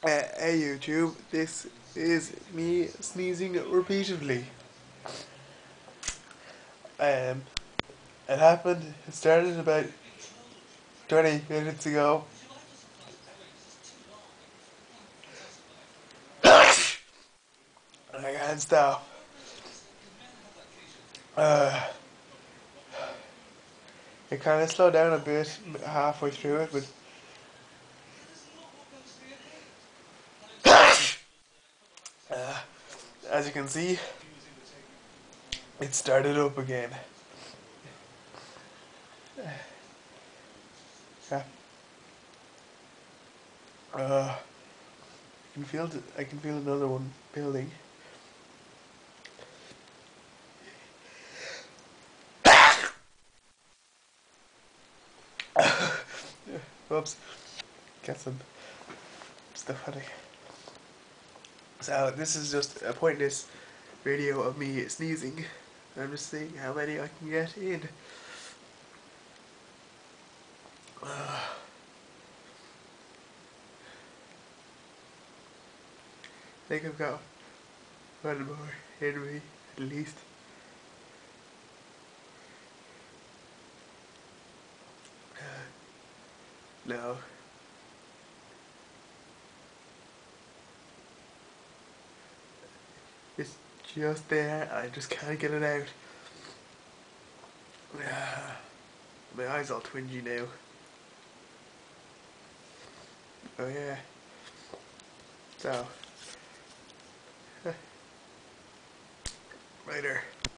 Hey YouTube, this is me sneezing repeatedly. Um, it started about 20 minutes ago. And I can't stop. Uh, it kind of slowed down a bit halfway through it, but uh, as you can see, it started up again. Yeah. I I can feel another one building. Whoops, got some stuff on it. So this is just a pointless video of me sneezing. I'm just seeing how many I can get in. I think I've got one more in me, at least. No. It's just there, I just can't get it out. My eyes all twingy now. Oh yeah. So, later.